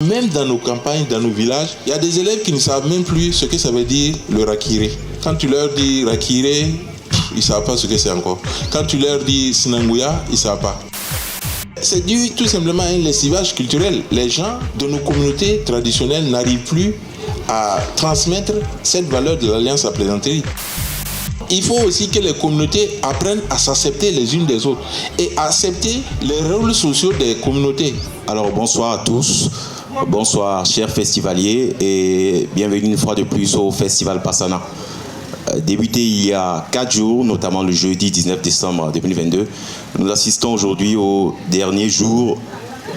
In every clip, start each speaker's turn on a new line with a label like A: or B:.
A: Même dans nos campagnes, dans nos villages, il y a des élèves qui ne savent même plus ce que ça veut dire le rakiré. Quand tu leur dis rakiré, ils ne savent pas ce que c'est encore. Quand tu leur dis sinangouya, ils ne savent pas. C'est dû tout simplement à un lessivage culturel. Les gens de nos communautés traditionnelles n'arrivent plus à transmettre cette valeur de l'alliance à plaisanterie. Il faut aussi que les communautés apprennent à s'accepter les unes des autres et à accepter les rôles sociaux des communautés.
B: Alors bonsoir à tous, bonsoir chers festivaliers et bienvenue une fois de plus au Festival Passana. Débuté il y a 4 jours, notamment le jeudi 19 décembre 2022, nous assistons aujourd'hui au dernier jour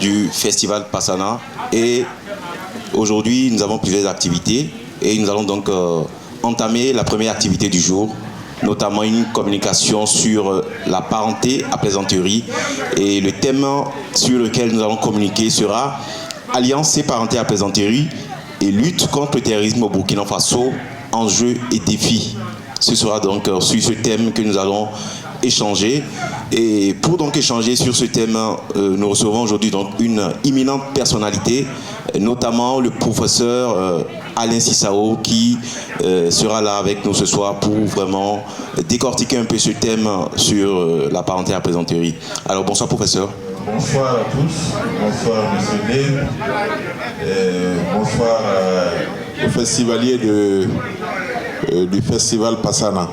B: du Festival Passana et aujourd'hui nous avons plusieurs activités et nous allons donc entamer la première activité du jour, notamment une communication sur la parenté à plaisanterie. Et le thème sur lequel nous allons communiquer sera Alliance et parenté à plaisanterie et lutte contre le terrorisme au Burkina Faso, enjeux et défis. Ce sera donc sur ce thème que nous allons échanger. Et pour donc échanger sur ce thème, nous recevons aujourd'hui donc une imminente personnalité, notamment le professeur Alain Sissao qui sera là avec nous ce soir pour vraiment décortiquer un peu ce thème sur la parenté à plaisanterie. Alors bonsoir professeur.
A: Bonsoir à tous, bonsoir monsieur Dave, bonsoir aux festivaliers du Festival Passana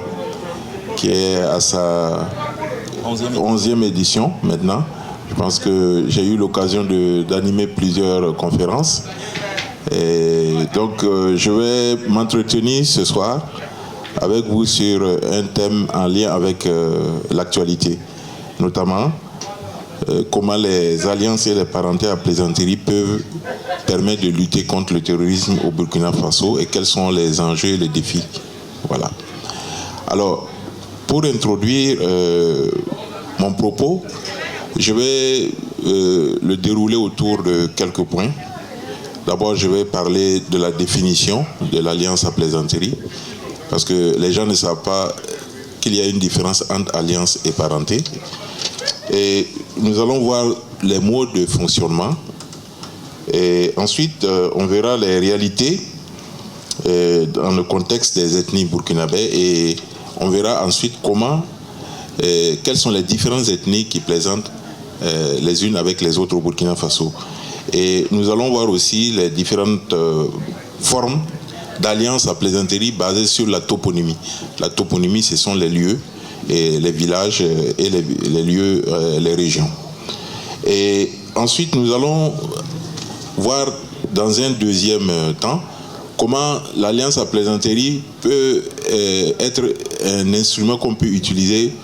A: qui est à sa 11e édition maintenant. Je pense que j'ai eu l'occasion d'animer plusieurs conférences. Et donc je vais m'entretenir ce soir avec vous sur un thème en lien avec l'actualité, notamment comment les alliances et les parentés à plaisanterie peuvent permettre de lutter contre le terrorisme au Burkina Faso et quels sont les enjeux et les défis. Voilà. Alors, pour introduire mon propos, je vais le dérouler autour de quelques points. D'abord, je vais parler de la définition de l'alliance à plaisanterie, parce que les gens ne savent pas qu'il y a une différence entre alliance et parenté. Et nous allons voir les modes de fonctionnement. Et ensuite, on verra les réalités dans le contexte des ethnies burkinabés et on verra ensuite quelles sont les différentes ethnies qui plaisantent les unes avec les autres au Burkina Faso. Et nous allons voir aussi les différentes formes d'alliance à plaisanterie basées sur la toponymie. La toponymie, ce sont les lieux, et les villages et les lieux, les régions. Et ensuite, nous allons voir dans un deuxième temps comment l'alliance à plaisanterie peut être un instrument qu'on peut utiliser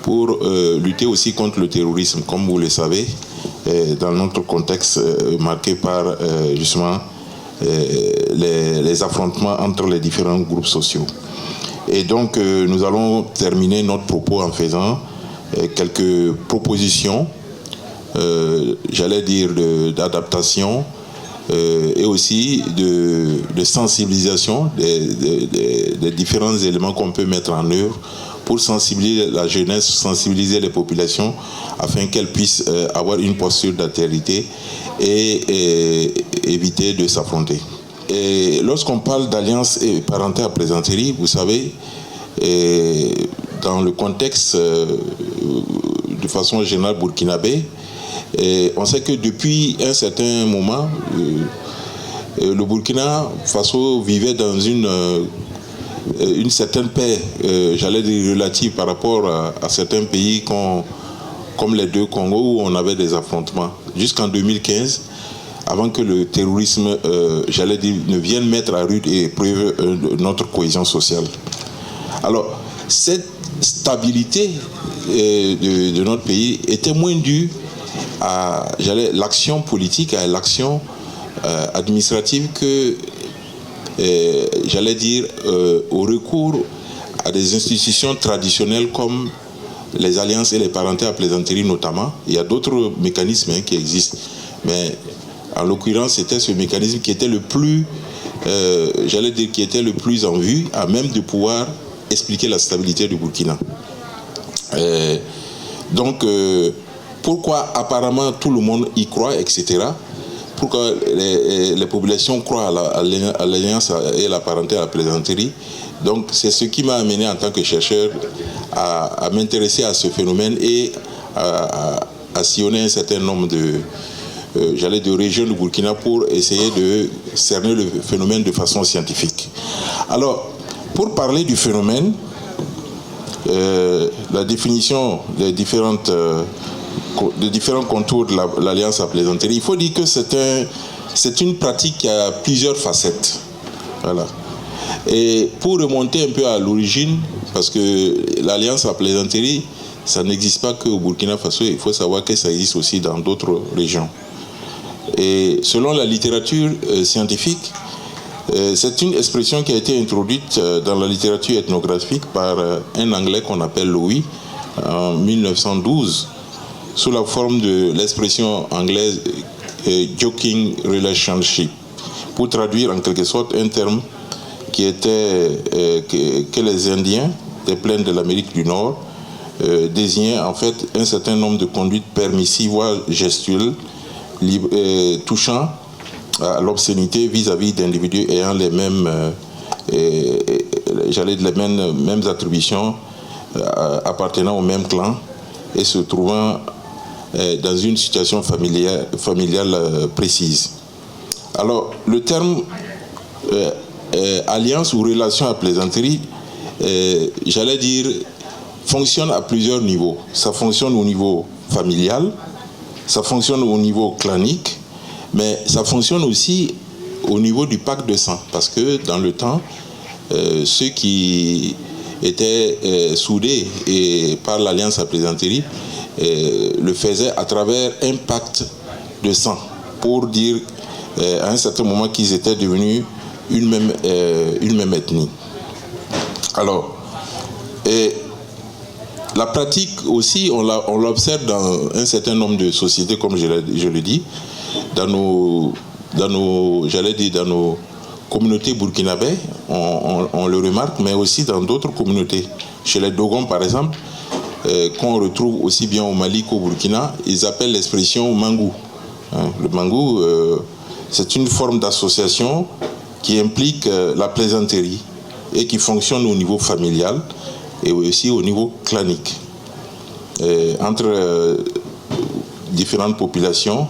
A: pour lutter aussi contre le terrorisme, comme vous le savez, dans notre contexte marqué par justement les affrontements entre les différents groupes sociaux. Et donc, nous allons terminer notre propos en faisant quelques propositions, j'allais dire d'adaptation et aussi de sensibilisation des différents éléments qu'on peut mettre en œuvre pour sensibiliser la jeunesse, sensibiliser les populations afin qu'elles puissent avoir une posture d'altérité et éviter de s'affronter. Et lorsqu'on parle d'alliance et parenté à plaisanterie, vous savez, dans le contexte de façon générale burkinabé, on sait que depuis un certain moment, le Burkina Faso vivait dans une certaine paix, j'allais dire relative par rapport à certains pays comme les deux Congos où on avait des affrontements. Jusqu'en 2015, avant que le terrorisme, j'allais dire, ne vienne mettre à rude épreuve notre cohésion sociale. Alors, cette stabilité de notre pays était moins due à l'action politique, à l'action administrative que, j'allais dire, au recours à des institutions traditionnelles comme les alliances et les parentés à plaisanterie notamment. Il y a d'autres mécanismes qui existent, mais en l'occurrence, c'était ce mécanisme qui était le plus, j'allais dire, qui était le plus en vue, à même de pouvoir expliquer la stabilité du Burkina. Donc, pourquoi apparemment tout le monde y croit, etc. pour que les populations croient à l'alliance et à la parenté à la plaisanterie. Donc c'est ce qui m'a amené en tant que chercheur à m'intéresser à ce phénomène et à sillonner un certain nombre de régions du Burkina pour essayer de cerner le phénomène de façon scientifique. Alors, pour parler du phénomène, la définition des différents contours de l'alliance à plaisanterie, il faut dire que c'est une pratique qui a plusieurs facettes. Voilà. Et pour remonter un peu à l'origine, parce que l'alliance à plaisanterie, ça n'existe pas qu'au Burkina Faso, il faut savoir que ça existe aussi dans d'autres régions. Et selon la littérature scientifique, c'est une expression qui a été introduite dans la littérature ethnographique par un Anglais qu'on appelle Louis en 1912, sous la forme de l'expression anglaise joking relationship, pour traduire en quelque sorte un terme qui était que les Indiens des plaines de l'Amérique du Nord désignaient en fait un certain nombre de conduites permissives, voire gestuelles, touchant à l'obscénité vis-à-vis d'individus ayant les mêmes, les mêmes attributions, appartenant au même clan et se trouvant dans une situation familiale précise. Alors, le terme alliance ou relation à plaisanterie, fonctionne à plusieurs niveaux. Ça fonctionne au niveau familial, ça fonctionne au niveau clanique, mais ça fonctionne aussi au niveau du pacte de sang, parce que dans le temps, ceux qui étaient soudés par l'alliance à plaisanterie le faisaient à travers un pacte de sang, pour dire à un certain moment qu'ils étaient devenus une même ethnie. Alors, la pratique aussi, on l'observe dans un certain nombre de sociétés, comme je le dis, dans nos communautés burkinabées, on le remarque, mais aussi dans d'autres communautés. Chez les Dogons, par exemple, qu'on retrouve aussi bien au Mali qu'au Burkina, ils appellent l'expression mangou. Le mangou, c'est une forme d'association qui implique la plaisanterie et qui fonctionne au niveau familial et aussi au niveau clanique. Entre différentes populations,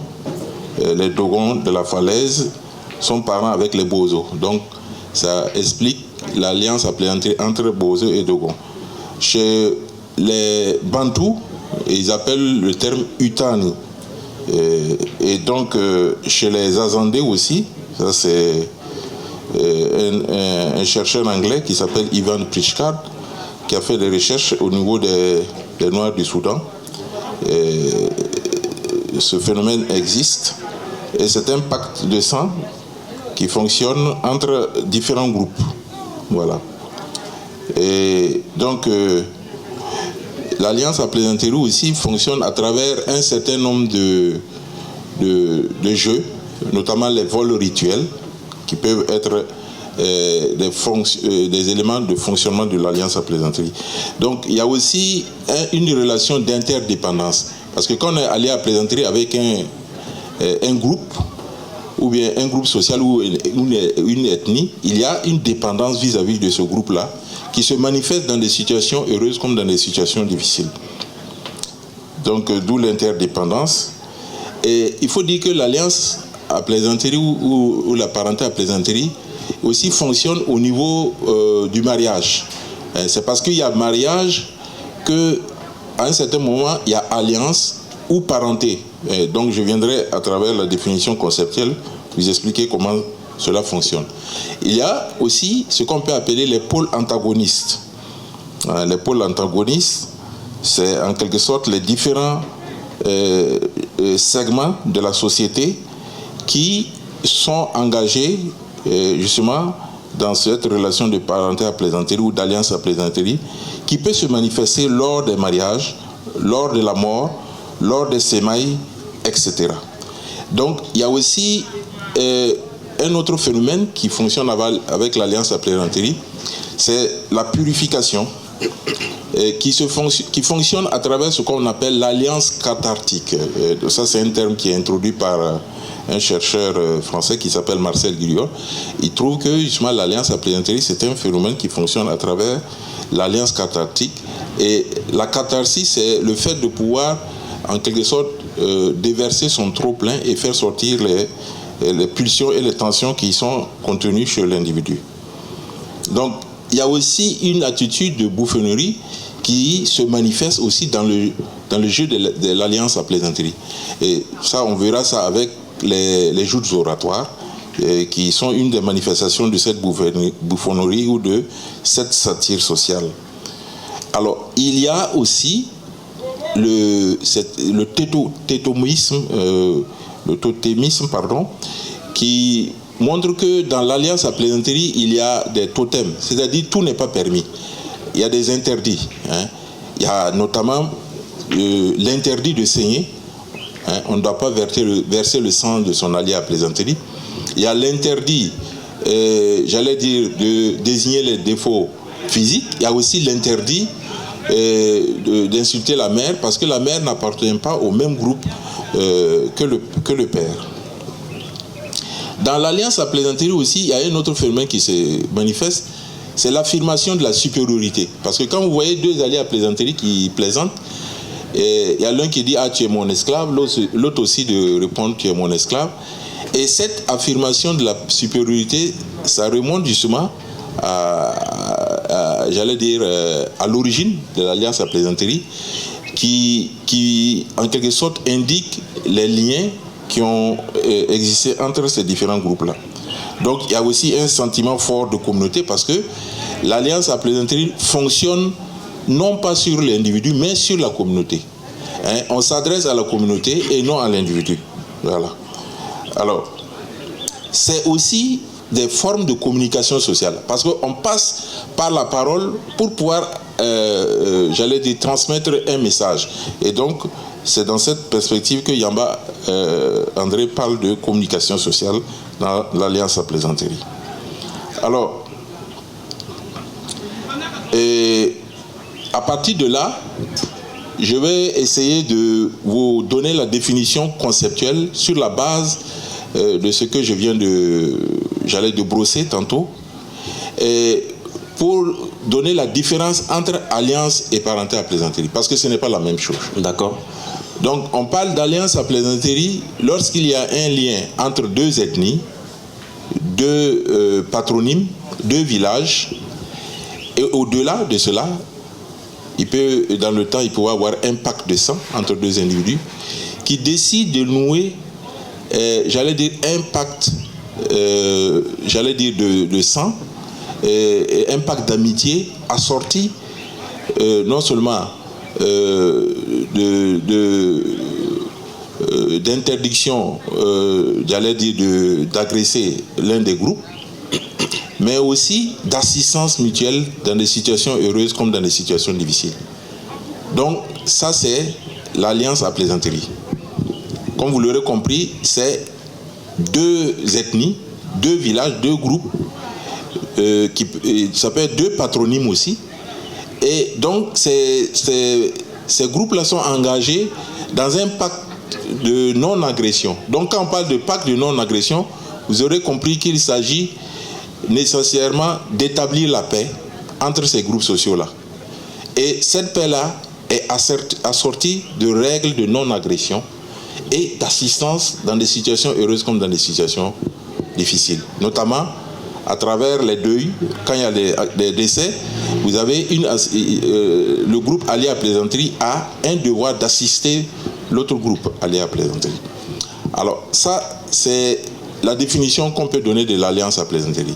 A: les Dogons de la falaise sont parents avec les Bozo. Donc, ça explique l'alliance à plaisanterie entre Bozo et Dogon. Chez les Bantous, ils appellent le terme Utani. Et donc, chez les Azandais aussi, ça c'est un chercheur anglais qui s'appelle Ivan Pritchard, qui a fait des recherches au niveau des Noirs du Soudan. Ce phénomène existe et c'est un pacte de sang qui fonctionne entre différents groupes. Voilà. Et donc, l'alliance à plaisanterie aussi fonctionne à travers un certain nombre de jeux, notamment les vols rituels, qui peuvent être des éléments de fonctionnement de l'alliance à plaisanterie. Donc, il y a aussi une relation d'interdépendance. Parce que quand on est allié à plaisanterie avec un groupe, ou bien un groupe social ou une ethnie, il y a une dépendance vis-à-vis de ce groupe-là qui se manifeste dans des situations heureuses comme dans des situations difficiles. Donc, d'où l'interdépendance. Et il faut dire que l'alliance à plaisanterie ou la parenté à plaisanterie aussi fonctionne au niveau du mariage. C'est parce qu'il y a mariage qu'à un certain moment, il y a alliance ou parenté. Donc je viendrai à travers la définition conceptuelle vous expliquer comment cela fonctionne. Il y a aussi ce qu'on peut appeler les pôles antagonistes. Les pôles antagonistes, c'est en quelque sorte les différents segments de la société qui sont engagés justement dans cette relation de parenté à plaisanterie ou d'alliance à plaisanterie qui peut se manifester lors des mariages, lors de la mort, lors des semailles, etc. Donc il y a aussi un autre phénomène qui fonctionne avec l'alliance à plaisanterie, c'est la purification qui fonctionne à travers ce qu'on appelle l'alliance cathartique. Ça c'est un terme qui est introduit par un chercheur français qui s'appelle Marcel Guillot, il trouve que justement l'alliance à plaisanterie, c'est un phénomène qui fonctionne à travers l'alliance cathartique. Et la catharsis, c'est le fait de pouvoir, en quelque sorte, déverser son trop-plein et faire sortir les pulsions et les tensions qui sont contenues chez l'individu. Donc, il y a aussi une attitude de bouffonnerie qui se manifeste aussi dans le jeu de l'alliance à plaisanterie. Et ça, on verra ça avec les joutes oratoires, qui sont une des manifestations de cette bouffonnerie ou de cette satire sociale. Alors, il y a aussi le totémisme, qui montre que dans l'alliance à plaisanterie, il y a des totems, c'est-à-dire tout n'est pas permis. Il y a des interdits. Il y a notamment l'interdit de saigner. On ne doit pas verser le sang de son allié à plaisanterie. Il y a l'interdit, de désigner les défauts physiques. Il y a aussi l'interdit d'insulter la mère, parce que la mère n'appartient pas au même groupe que le père. Dans l'alliance à plaisanterie aussi, il y a un autre phénomène qui se manifeste, c'est l'affirmation de la supériorité. Parce que quand vous voyez deux alliés à plaisanterie qui plaisantent, il y a l'un qui dit « Ah, tu es mon esclave », l'autre aussi de répondre « Tu es mon esclave ». Et cette affirmation de la supériorité, ça remonte justement à l'origine de l'alliance à plaisanterie, qui en quelque sorte indique les liens qui ont existé entre ces différents groupes-là. Donc il y a aussi un sentiment fort de communauté, parce que l'alliance à plaisanterie fonctionne non pas sur l'individu, mais sur la communauté. On s'adresse à la communauté et non à l'individu. Voilà. Alors, c'est aussi des formes de communication sociale, parce qu'on passe par la parole pour pouvoir, transmettre un message. Et donc, c'est dans cette perspective que Yamba André parle de communication sociale dans l'alliance à plaisanterie. Alors, à partir de là, je vais essayer de vous donner la définition conceptuelle sur la base de ce que je viens de brosser tantôt, et pour donner la différence entre alliance et parenté à plaisanterie, parce que ce n'est pas la même chose.
B: D'accord.
A: Donc, on parle d'alliance à plaisanterie lorsqu'il y a un lien entre deux ethnies, deux patronymes, deux villages, et au-delà de cela, dans le temps, il peut y avoir un pacte de sang entre deux individus qui décident de nouer, un pacte, de sang, un pacte d'amitié assorti non seulement d'interdiction, d'agresser l'un des groupes, mais aussi d'assistance mutuelle dans des situations heureuses comme dans des situations difficiles. Donc ça, c'est l'alliance à plaisanterie. Comme vous l'aurez compris, c'est deux ethnies, deux villages, deux groupes, ça peut être deux patronymes aussi. Et donc ces groupes-là sont engagés dans un pacte de non-agression. Donc quand on parle de pacte de non-agression, vous aurez compris qu'il s'agit nécessairement d'établir la paix entre ces groupes sociaux-là. Et cette paix-là est assortie de règles de non-agression et d'assistance dans des situations heureuses comme dans des situations difficiles. Notamment à travers les deuils, quand il y a des décès, vous avez le groupe allié à plaisanterie a un devoir d'assister l'autre groupe allié à plaisanterie. Alors ça, c'est la définition qu'on peut donner de l'alliance à plaisanterie.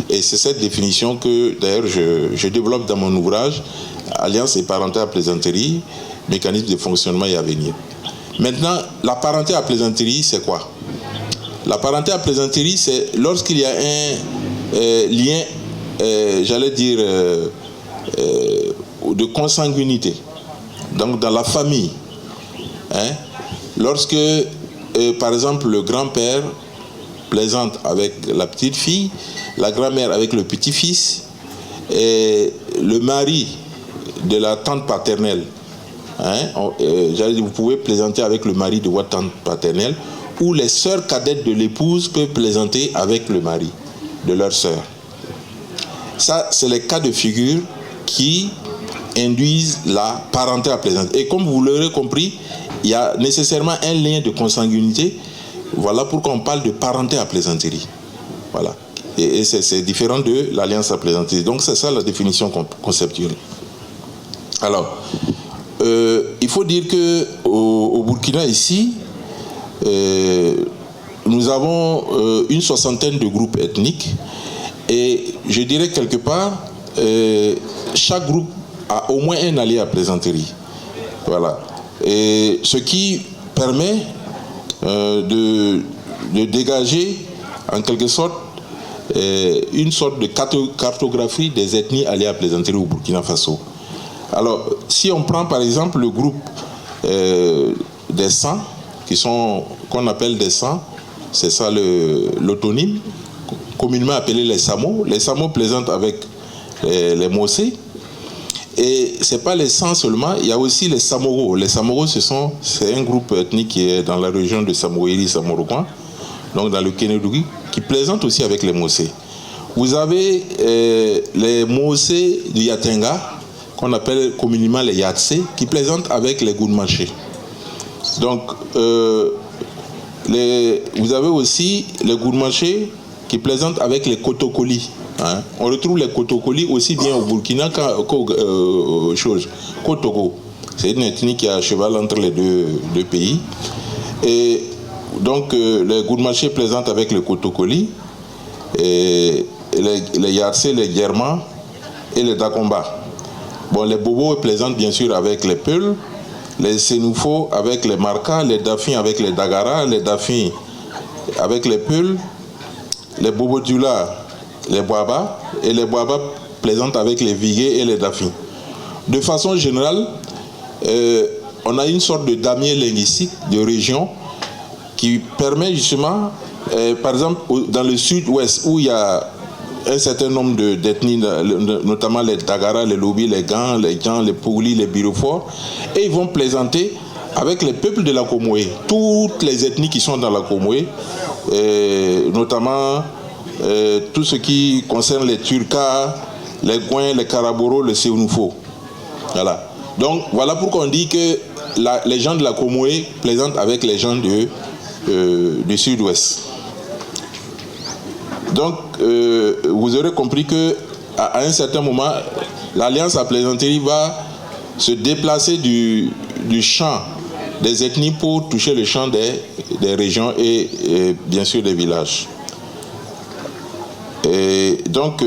A: Et c'est cette définition que, d'ailleurs, je développe dans mon ouvrage, Alliance et parenté à plaisanterie, mécanisme de fonctionnement et à venir. Maintenant, la parenté à plaisanterie, c'est quoi? La parenté à plaisanterie, c'est lorsqu'il y a un lien, de consanguinité, donc dans la famille. Lorsque, par exemple, le grand-père plaisante avec la petite fille, la grand-mère avec le petit-fils, et le mari de la tante paternelle, vous pouvez plaisanter avec le mari de votre tante paternelle, où les sœurs cadettes de l'épouse peuvent plaisanter avec le mari de leur sœur. Ça, c'est les cas de figure qui induisent la parenté à plaisanterie. Et comme vous l'aurez compris, il y a nécessairement un lien de consanguinité. Voilà pourquoi on parle de parenté à plaisanterie. Voilà. Et c'est différent de l'alliance à plaisanterie. Donc c'est ça la définition conceptuelle. Alors, il faut dire qu'au Burkina ici, nous avons une soixantaine de groupes ethniques et je dirais quelque part, chaque groupe a au moins un allié à plaisanterie. Voilà. Et ce qui permet de dégager en quelque sorte une sorte de cartographie des ethnies alliées à plaisanterie au Burkina Faso. Alors, si on prend par exemple le groupe des Sans, qu'on appelle des Sans, c'est ça l'autonyme, communément appelé les Samo. Les Samo plaisantent avec les Mossé. Et ce n'est pas les Sans seulement, il y a aussi les Samoro. Les Samoro, c'est un groupe ethnique qui est dans la région de Samoiri, Samorocoin, donc dans le Kénédougui, qui plaisante aussi avec les Mossé. Vous avez les Mossé du Yatenga, qu'on appelle communément les Yatsé, qui plaisantent avec les Goudmaché. Donc, vous avez aussi les Goudmaché qui plaisantent avec les Kotokoli. Hein. On retrouve les Kotokoli aussi bien au Burkina qu'au Togo. C'est une ethnie qui est à cheval entre les deux pays. Et donc, les Goudmaché plaisantent avec les Kotokoli, et les Yatsé, les Guermans et les Dakomba. Bon, les Bobos plaisantent bien sûr avec les Peuls, les Sénoufos avec les Markas, les Dafins avec les Dagara, les Dafins avec les Peuls, les Bobodula, les Boaba, et les Boaba plaisantent avec les Vigués et les Dafins. De façon générale, on a une sorte de damier linguistique de région qui permet justement, par exemple, dans le sud-ouest où il y a un certain nombre d'ethnies, notamment les Dagara, les Lobi, les Gans, les Djan, les Pouli, les Birofor, et ils vont plaisanter avec les peuples de la Comoé, toutes les ethnies qui sont dans la Comoé, notamment tout ce qui concerne les Turkas, les Gouins, les Karaboro, les Séounufo. Voilà. Donc voilà pourquoi on dit que les gens de la Comoé plaisantent avec les gens du sud-ouest. Donc, vous aurez compris qu'à un certain moment, l'alliance à plaisanterie va se déplacer du champ des ethnies pour toucher le champ des régions et bien sûr des villages. Et donc,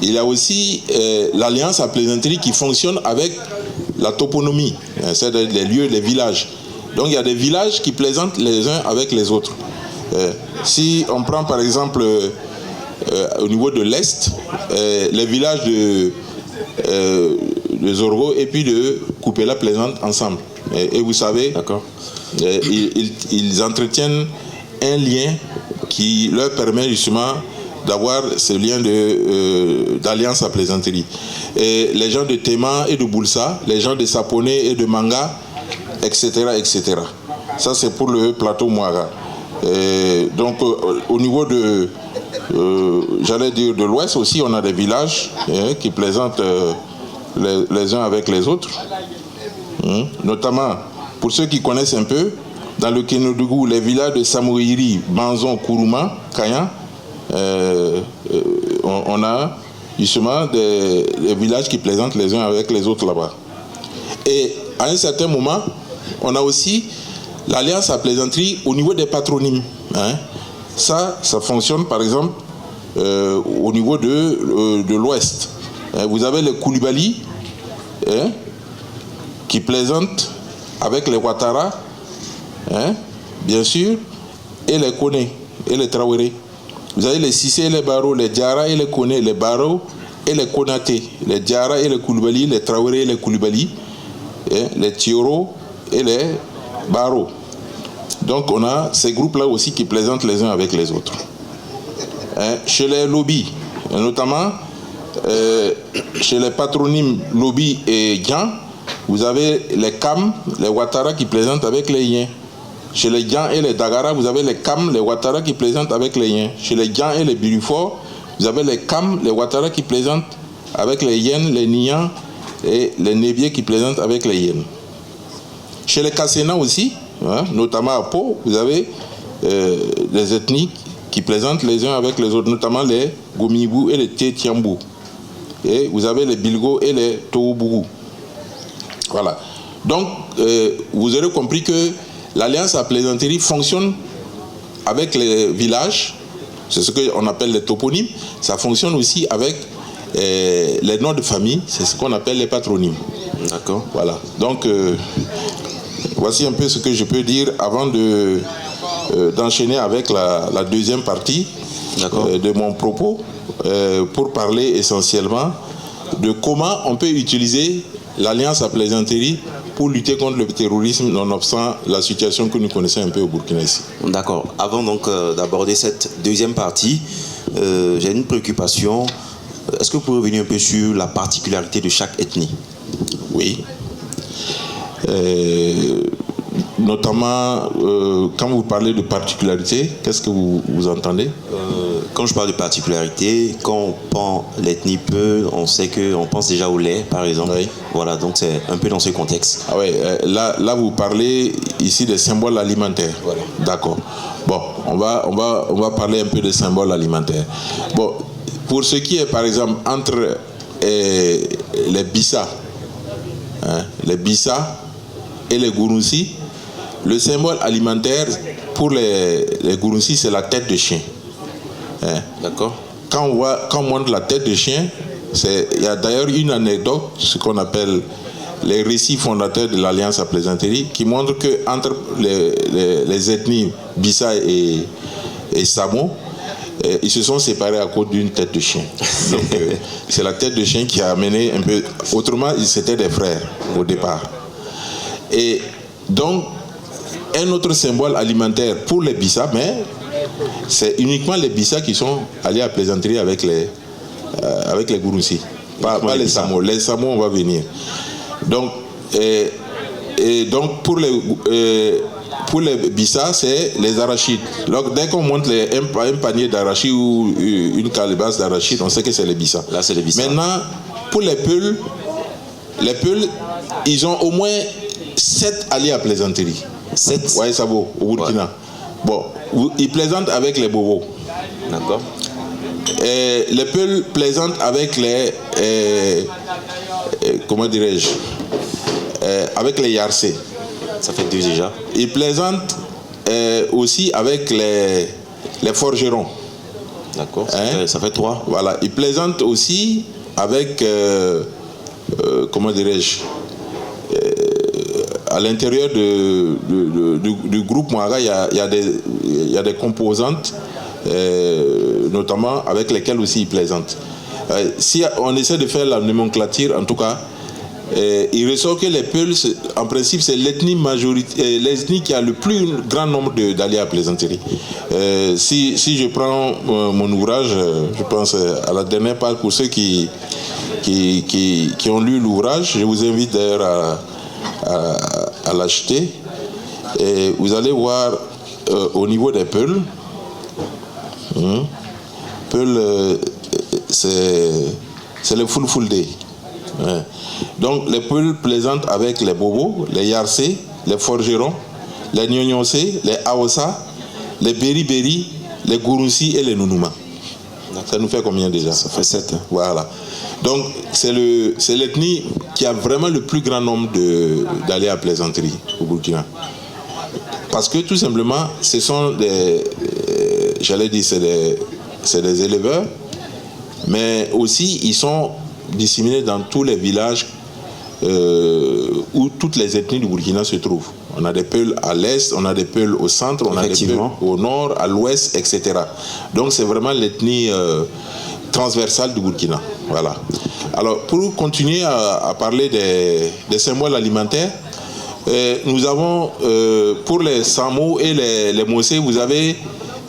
A: il y a aussi l'alliance à plaisanterie qui fonctionne avec la toponymie, c'est-à-dire les lieux, les villages. Donc, il y a des villages qui plaisantent les uns avec les autres. Si on prend par exemple au niveau de l'Est, les villages de Zorgo et puis de Koupela plaisantent ensemble. Et vous savez, ils entretiennent un lien qui leur permet justement d'avoir ce lien d'alliance à plaisanterie. Et les gens de Tema et de Boulsa, les gens de Saponé et de Manga, etc., etc. Ça, c'est pour le plateau Mouaga. Donc, au niveau j'allais dire de l'Ouest aussi, on a des villages qui plaisantent les uns avec les autres. Notamment, pour ceux qui connaissent un peu, dans le Kénédougou, les villages de Samouiri, Banzon, Kourouma, Kayan, on a justement des villages qui plaisantent les uns avec les autres là-bas. Et à un certain moment, on a aussi l'alliance à plaisanterie au niveau des patronymes. Ça fonctionne par exemple au niveau de l'Ouest. Vous avez les Koulibaly qui plaisantent avec les Ouattara, bien sûr, et les Kone et les Traoré. Vous avez les Sissé et les Baro, les Diara et les Kone, les Baro et les Konaté, les Diara et les Koulibaly, les Traoré et les Koulibaly, les Tioro et les Baro. Donc on a ces groupes-là aussi qui plaisantent les uns avec les autres. Chez les Lobi, notamment chez les patronymes Lobi et Djan, vous avez les Kam, les Ouattara qui plaisantent avec les Yen. Chez les Dian et les Dagara, vous avez les Kam, les Ouattara qui plaisantent avec les Yens. Chez les Dian et les Birufo, vous avez les Kam, les Ouattara qui plaisantent avec les Yens, les Nians et les Nébiers qui plaisantent avec les Yens. Chez les Kassena aussi, hein, notamment à Pau, vous avez les ethnies qui plaisantent les uns avec les autres, notamment les Gomibou et les Tétiambou. Et vous avez les Bilgo et les Toubougou. Voilà. Donc, vous aurez compris que l'alliance à plaisanterie fonctionne avec les villages, c'est ce qu'on appelle les toponymes, ça fonctionne aussi avec les noms de famille, c'est ce qu'on appelle les patronymes.
B: D'accord.
A: Voilà. Donc, voici un peu ce que je peux dire avant d'enchaîner avec la deuxième partie de mon propos, pour parler essentiellement de comment on peut utiliser l'alliance à plaisanterie pour lutter contre le terrorisme, nonobstant la situation que nous connaissons un peu au Burkina ici.
B: D'accord. Avant donc d'aborder cette deuxième partie, j'ai une préoccupation. Est-ce que vous pouvez revenir un peu sur la particularité de chaque ethnie?
A: Oui. Notamment, quand vous parlez de particularité, qu'est-ce que vous entendez?
B: Quand je parle de particularité, quand on prend l'ethnie Peul, on sait qu'on pense déjà au lait, par exemple. Oui. Voilà, donc c'est un peu dans ce contexte.
A: Ah ouais, là vous parlez ici des symboles alimentaires. Voilà. D'accord. Bon, on va parler un peu des symboles alimentaires. Bon, pour ce qui est, par exemple, entre les Bissa, hein, les Bissa et les Gouroussi, le symbole alimentaire pour les Gouroussi, c'est la tête de chien. Hein.
B: D'accord.
A: Quand on montre la tête de chien, il y a d'ailleurs une anecdote, ce qu'on appelle les récits fondateurs de l'Alliance à plaisanterie, qui montre qu'entre les ethnies Bissa et Samo, ils se sont séparés à cause d'une tête de chien. Donc, c'est la tête de chien qui a amené un peu... Autrement, ils étaient des frères au départ. Et donc, un autre symbole alimentaire pour les Bissa, mais c'est uniquement les Bissa qui sont allés à plaisanterie avec les Gouroussi. Pas les Samo. Les Samo, on va venir. Donc, donc pour les Bissa, c'est les arachides. Donc, dès qu'on monte un panier d'arachides ou une calebasse d'arachides, on sait que c'est les Bissa.
B: Là, c'est les Bissa.
A: Maintenant, pour les Peuls, ils ont au moins 7 alliés à plaisanterie. 7? Oui, ça vaut, au Burkina. Ouais. Bon, ils plaisantent avec les Bobos.
B: D'accord.
A: Les Peuls plaisantent avec les... comment dirais-je, avec les Yarcé.
B: Ça fait 2 déjà.
A: Ils plaisantent aussi avec les forgerons.
B: D'accord, ça fait 3.
A: Voilà, ils plaisantent aussi avec, comment dirais-je, à l'intérieur du groupe Mouaga, il y a des composantes, notamment avec lesquelles aussi ils plaisantent. Si on essaie de faire la nomenclature, en tout cas, il ressort que les Peuls, en principe, c'est l'ethnie qui a le plus grand nombre d'alliés à plaisanterie. Si je prends mon ouvrage, je pense à la dernière page, pour ceux qui ont lu l'ouvrage, je vous invite d'ailleurs à l'acheter. Et vous allez voir au niveau des Peuls, Peuls, c'est le Fulfulde. Ouais. Donc les Peuls plaisantent avec les Bobos, les Yarcé, les Forgerons, les Nyonyonsé, les Aossa, les Beriberi, les Gouroussi et les Nounouma. Ça nous fait combien déjà? Ça fait 7. Hein. Voilà. Donc c'est l'ethnie qui a vraiment le plus grand nombre d'alliés à plaisanterie au Burkina. Parce que tout simplement, ce sont j'allais dire, c'est des éleveurs, mais aussi ils sont disséminés dans tous les villages où toutes les ethnies du Burkina se trouvent. On a des Peuls à l'est, on a des Peuls au centre, on a des Peuls au nord, à l'ouest, etc. Donc c'est vraiment l'ethnie transversale du Burkina. Voilà. Alors pour continuer à parler des symboles alimentaires, nous avons pour les Samo et les Mossé, vous avez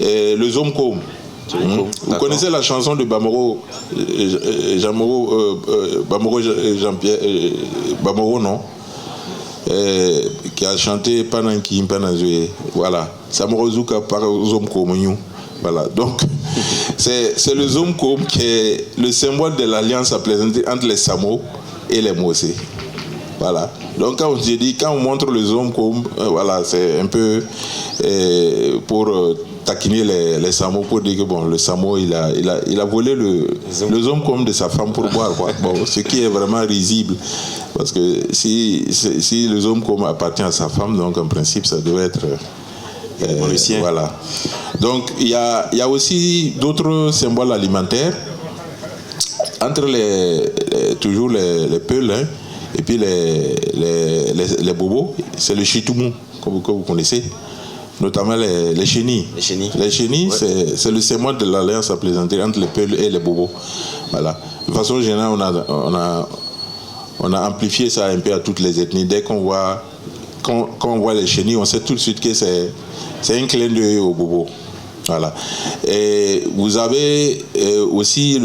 A: le Zomkom. Vous connaissez la chanson de Bamoro, Bamoro Jean-Pierre, Bamoro non? qui a chanté Pananki Panazoué. Voilà. Samorozuka Parozomko Mouniou. Voilà. Donc, c'est le Zomkom qui est le symbole de l'alliance à plaisanterie entre les Samo et les Mossé. Voilà. Donc quand on montre le Zomkom, voilà, c'est un peu pour taquiner les Samo, pour dire que bon, le Samo il a volé le Zomkom de sa femme pour boire, quoi. Bon, ce qui est vraiment risible, parce que si le Zomkom appartient à sa femme, donc en principe ça devait être voilà. Donc il y a aussi d'autres symboles alimentaires entre toujours les peuls, hein, et puis les bobos, c'est le chitoumou que vous connaissez, notamment les chenilles. Les chenilles, ouais. C'est le symbole de l'alliance à plaisanterie entre les peuls et les bobos. Voilà. De façon générale, on a amplifié ça un peu à toutes les ethnies. Dès qu'on voit les chenilles, on sait tout de suite que c'est un clin d'œil aux bobos. Voilà. Et vous avez aussi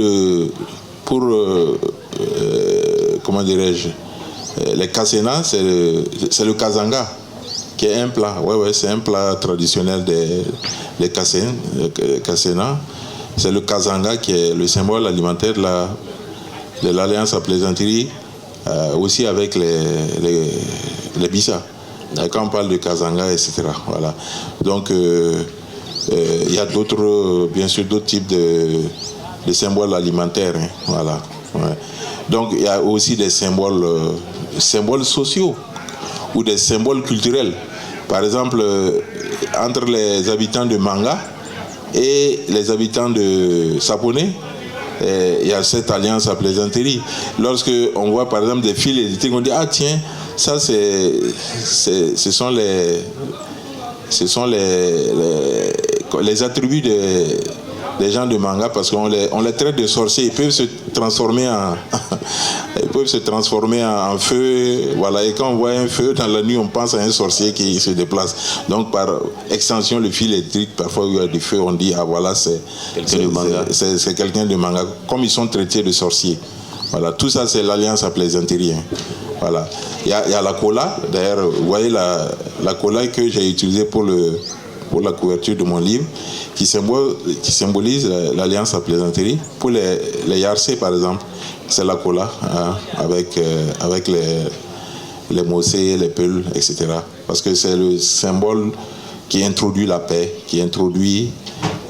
A: comment dirais-je, les kasena, c'est le kazanga, qui est un plat. Ouais, c'est un plat traditionnel des kasena. C'est le kazanga qui est le symbole alimentaire de l'alliance à plaisanterie, aussi avec les bissa. Quand on parle de kazanga, etc. Voilà. Donc, il y a bien sûr d'autres types de symboles alimentaires. Hein. Voilà. Ouais. Donc, il y a aussi des symboles sociaux ou des symboles culturels. Par exemple, entre les habitants de Manga et les habitants de Sapone, il y a cette alliance à plaisanterie. Lorsque on voit par exemple des fils électriques, on dit ah tiens, ça ce sont les attributs des gens de Manga, parce qu'on les traite de sorciers. Ils peuvent se transformer en feu, voilà. Et quand on voit un feu dans la nuit, on pense à un sorcier qui se déplace. Donc par extension, le fil électrique, parfois il y a du feu, on dit ah voilà, c'est quelqu'un de Manga, comme ils sont traités de sorciers. Voilà, tout ça c'est l'alliance à plaisanterie. Hein. Voilà. Il y a la cola, d'ailleurs, vous voyez la cola que j'ai utilisée pour la couverture de mon livre, qui symbolise l'alliance à plaisanterie. Pour les Yarcé, par exemple, c'est la cola, hein, avec les Mossé, les Peuls, etc. Parce que c'est le symbole qui introduit la paix, qui introduit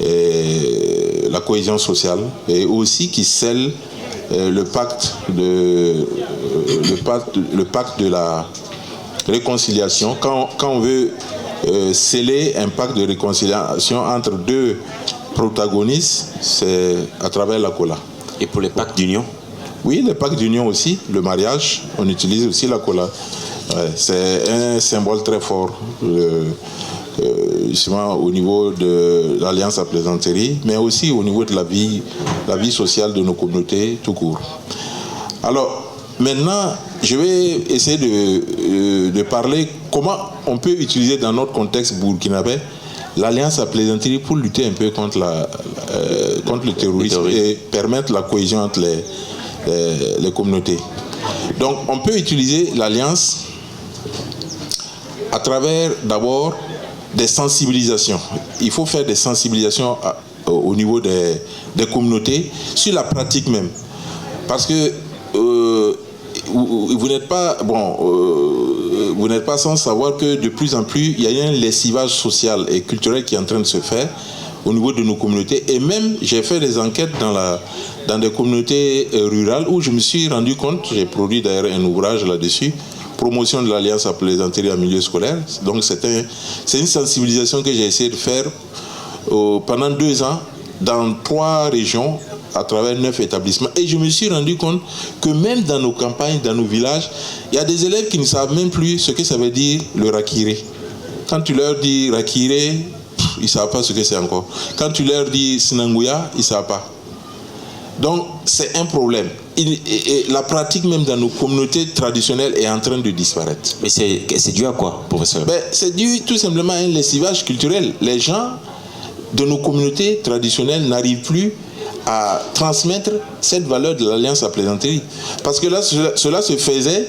A: la cohésion sociale, et aussi qui scelle le pacte de la réconciliation. Quand on veut sceller un pacte de réconciliation entre deux protagonistes, c'est à travers la cola.
B: Et pour les pactes d'union?
A: Oui, les pactes d'union aussi, le mariage, on utilise aussi la cola. Ouais, c'est un symbole très fort, justement au niveau de l'alliance à plaisanterie, mais aussi au niveau de la vie sociale de nos communautés tout court. Alors, maintenant, je vais essayer de parler comment on peut utiliser dans notre contexte burkinabé l'alliance à plaisanterie pour lutter un peu contre le terrorisme et permettre la cohésion entre les communautés. Donc, on peut utiliser l'alliance à travers d'abord des sensibilisations. Il faut faire des sensibilisations au niveau des communautés sur la pratique même. Parce que vous n'êtes pas sans savoir que de plus en plus il y a un lessivage social et culturel qui est en train de se faire au niveau de nos communautés. Et même j'ai fait des enquêtes dans des communautés rurales où je me suis rendu compte, j'ai produit d'ailleurs un ouvrage là-dessus, promotion de l'alliance à plaisanterie en milieu scolaire. Donc c'est une sensibilisation que j'ai essayé de faire pendant 2 ans dans 3 régions à travers 9 établissements. Et je me suis rendu compte que même dans nos campagnes, dans nos villages, il y a des élèves qui ne savent même plus ce que ça veut dire le rakiré. Quand tu leur dis rakiré, ils ne savent pas ce que c'est encore. Quand tu leur dis sinangouya, ils ne savent pas. Donc c'est un problème. Et la pratique même dans nos communautés traditionnelles est en train de disparaître.
B: Mais c'est dû à quoi, professeur?
A: C'est dû tout simplement à un lessivage culturel. Les gens de nos communautés traditionnelles n'arrivent plus à transmettre cette valeur de l'alliance à plaisanterie. Parce que là, cela se faisait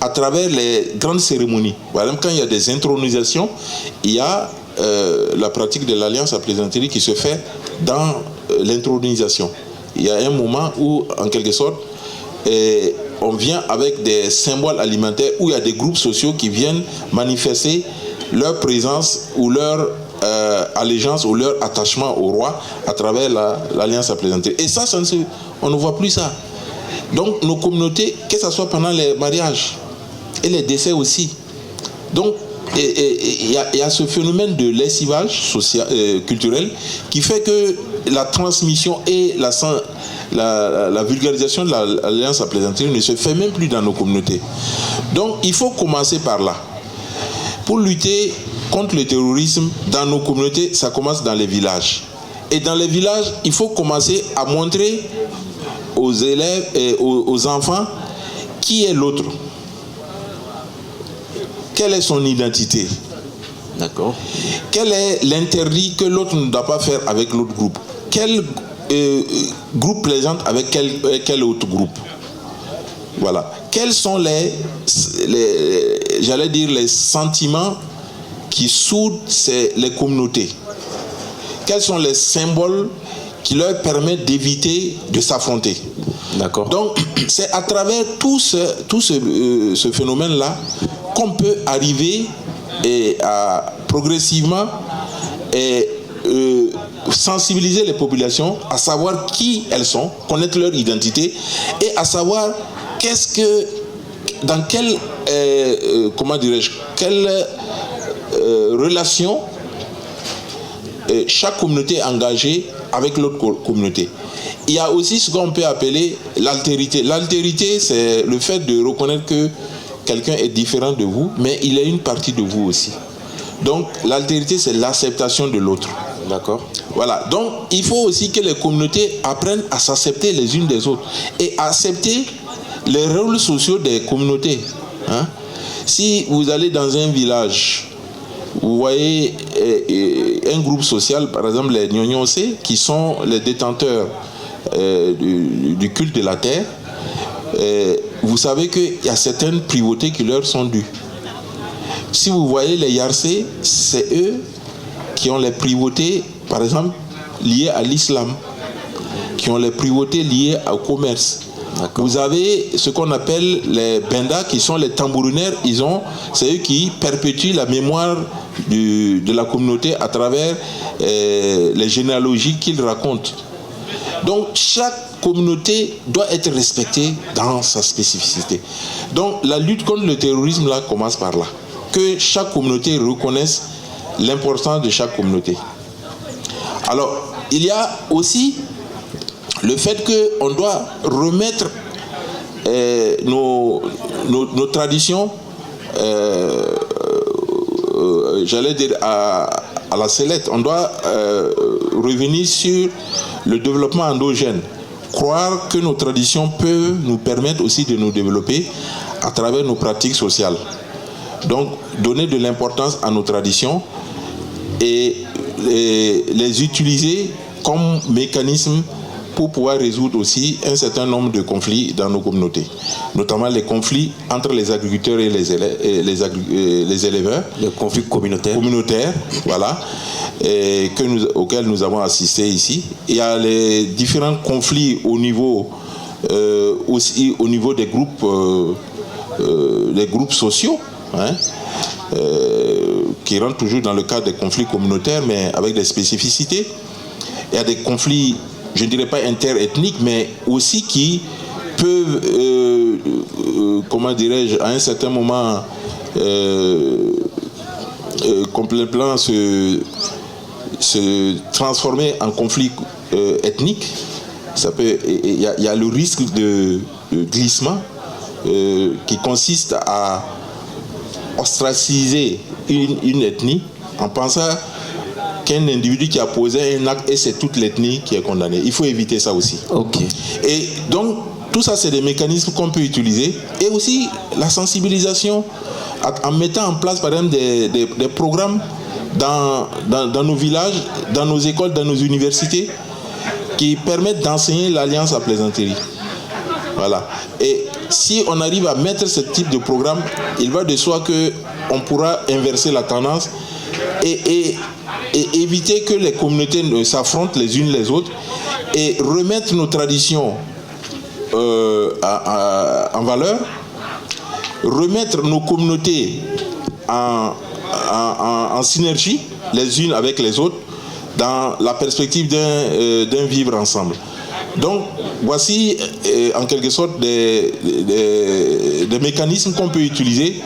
A: à travers les grandes cérémonies. Par exemple, quand il y a des intronisations, il y a la pratique de l'alliance à plaisanterie qui se fait dans l'intronisation. Il y a un moment où, en quelque sorte, on vient avec des symboles alimentaires où il y a des groupes sociaux qui viennent manifester leur présence ou leur allégeance ou leur attachement au roi à travers l'alliance à plaisanterie. Et ça, on ne voit plus ça. Donc nos communautés, que ce soit pendant les mariages et les décès aussi. Donc il y a ce phénomène de lessivage social, culturel qui fait que la transmission et la vulgarisation de l'alliance à plaisanterie ne se fait même plus dans nos communautés. Donc il faut commencer par là. Pour lutter contre le terrorisme dans nos communautés, ça commence dans les villages. Et dans les villages, il faut commencer à montrer aux élèves et aux enfants qui est l'autre. Quelle est son identité?
B: D'accord.
A: Quel est l'interdit que l'autre ne doit pas faire avec l'autre groupe? Quel groupe plaisante avec quel autre groupe? Voilà. Quels sont les sentiments qui soudent les communautés? Quels sont les symboles qui leur permettent d'éviter de s'affronter?
B: D'accord.
A: Donc, c'est à travers tout ce phénomène-là qu'on peut arriver à progressivement sensibiliser les populations à savoir qui elles sont, connaître leur identité et à savoir dans quelle relation chaque communauté est engagée avec l'autre communauté. Il y a aussi ce qu'on peut appeler l'altérité. L'altérité, c'est le fait de reconnaître que quelqu'un est différent de vous, mais il est une partie de vous aussi. Donc, l'altérité, c'est l'acceptation de l'autre.
B: D'accord.
A: Voilà. Donc, il faut aussi que les communautés apprennent à s'accepter les unes des autres et à accepter les rôles sociaux des communautés. Hein? Si vous allez dans un village, vous voyez un groupe social, par exemple les Nyonyonsé, qui sont les détenteurs du culte de la terre, vous savez qu'il y a certaines privautés qui leur sont dues. Si vous voyez les Yarsé, c'est eux qui ont les privautés, par exemple, liées à l'islam, qui ont les privautés liées au commerce. Vous avez ce qu'on appelle les Benda, qui sont les tambourinaires. C'est eux qui perpétuent la mémoire de la communauté à travers les généalogies qu'ils racontent. Donc chaque communauté doit être respectée dans sa spécificité. Donc la lutte contre le terrorisme là commence par là. Que chaque communauté reconnaisse l'importance de chaque communauté. Alors, il y a aussi le fait qu'on doit remettre nos traditions, j'allais dire, à la sellette. On doit revenir sur le développement endogène. Croire que nos traditions peuvent nous permettre aussi de nous développer à travers nos pratiques sociales. Donc, donner de l'importance à nos traditions et les utiliser comme mécanisme pour pouvoir résoudre aussi un certain nombre de conflits dans nos communautés, notamment les conflits entre les agriculteurs et les éleveurs. Les conflits communautaires, voilà, auxquels nous avons assisté ici. Il y a les différents conflits au niveau aussi au niveau des groupes sociaux, hein, qui rentrent toujours dans le cadre des conflits communautaires, mais avec des spécificités. Il y a des conflits, je ne dirais pas interethniques, mais aussi qui peuvent, comment dirais-je, à un certain moment, complètement se transformer en conflit ethnique. Il y a le risque de glissement qui consiste à ostraciser une ethnie en pensant qu'un individu qui a posé un acte et c'est toute l'ethnie qui est condamnée. Il faut éviter ça aussi. Okay. Et donc, tout ça, c'est des mécanismes qu'on peut utiliser. Et aussi, la sensibilisation, en mettant en place, par exemple, des programmes dans nos villages, dans nos écoles, dans nos universités, qui permettent d'enseigner l'alliance à plaisanterie. Voilà. Et si on arrive à mettre ce type de programme, il va de soi qu'on pourra inverser la tendance et éviter que les communautés s'affrontent les unes les autres et remettre nos traditions en valeur, remettre nos communautés en synergie les unes avec les autres dans la perspective d'un vivre ensemble. Donc voici en quelque sorte des mécanismes qu'on peut utiliser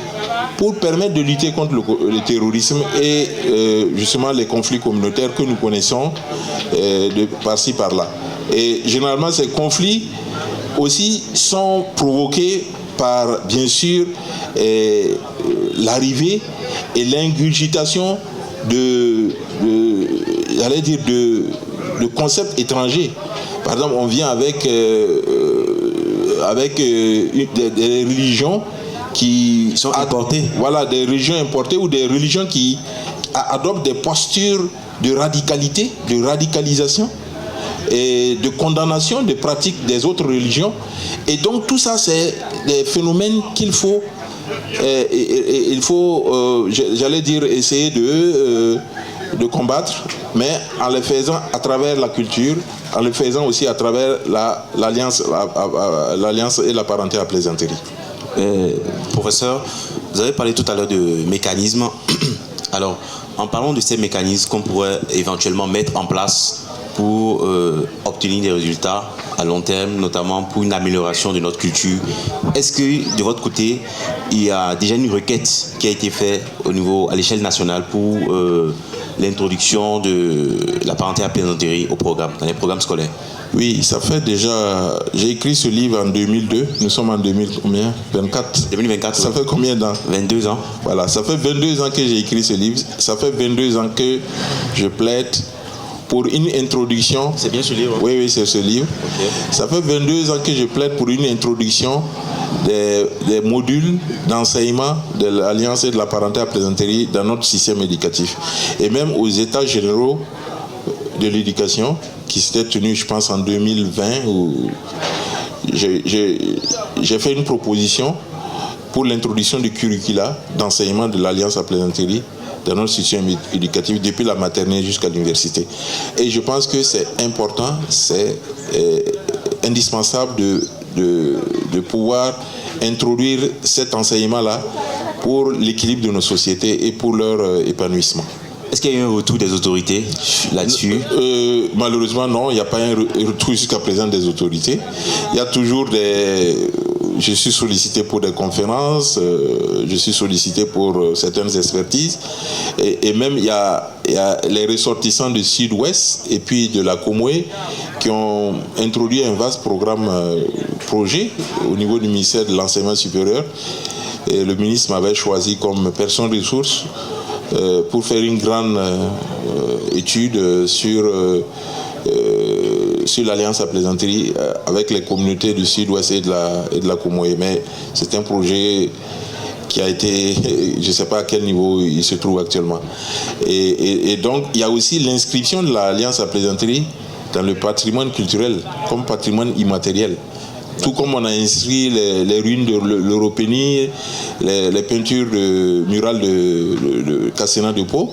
A: pour permettre de lutter contre le terrorisme et justement les conflits communautaires que nous connaissons de par-ci par-là. Et généralement ces conflits aussi sont provoqués par bien sûr l'arrivée et l'ingurgitation de concepts étrangers. Par exemple, on vient avec des religions qui sont importées. Voilà, des religions importées ou des religions qui adoptent des postures de radicalité, de radicalisation et de condamnation des pratiques des autres religions. Et donc tout ça, c'est des phénomènes qu'il faut, j'allais dire, essayer de combattre, mais en le faisant à travers la culture, en le faisant aussi à travers l'alliance et la parenté à plaisanterie.
B: Professeur, vous avez parlé tout à l'heure de mécanismes. Alors, en parlant de ces mécanismes qu'on pourrait éventuellement mettre en place pour obtenir des résultats à long terme, notamment pour une amélioration de notre culture, est-ce que de votre côté, il y a déjà une requête qui a été faite à l'échelle nationale pour l'introduction de la parenté à plaisanterie au programme, dans les programmes scolaires?
A: Oui, ça fait déjà... J'ai écrit ce livre en 2002. Nous sommes en 2024.
B: 2024.
A: Ça fait combien d'ans?
B: 22 ans.
A: Voilà, ça fait 22 ans que j'ai écrit ce livre. Ça fait 22 ans que je plaide pour une introduction.
B: C'est bien ce livre?
A: Oui, oui, c'est ce livre.
B: Okay.
A: Ça fait 22 ans que je plaide pour une introduction des modules d'enseignement de l'Alliance et de la parenté à plaisanterie dans notre système éducatif. Et même aux États généraux de l'éducation, qui s'était tenu, je pense, en 2020, où j'ai fait une proposition pour l'introduction du curricula d'enseignement de l'Alliance à plaisanterie dans notre système éducatif, depuis la maternelle jusqu'à l'université. Et je pense que c'est important, c'est indispensable de pouvoir introduire cet enseignement-là pour l'équilibre de nos sociétés et pour leur épanouissement.
B: Est-ce qu'il y a eu un retour des autorités là-dessus?
A: Malheureusement, non. Il n'y a pas un retour jusqu'à présent des autorités. Il y a toujours Je suis sollicité pour des conférences, je suis sollicité pour certaines expertises. Et même, il y a les ressortissants du Sud-Ouest et puis de la Comoé qui ont introduit un vaste projet au niveau du ministère de l'Enseignement supérieur. Et le ministre m'avait choisi comme personne ressource pour faire une grande étude sur l'Alliance à plaisanterie avec les communautés du Sud-Ouest et de la Comoé. Mais c'est un projet qui a été, je ne sais pas à quel niveau il se trouve actuellement. Et donc, il y a aussi l'inscription de l'Alliance à plaisanterie dans le patrimoine culturel comme patrimoine immatériel. Tout comme on a inscrit les ruines de l'Europénie, les peintures murales de Cassena de Pau,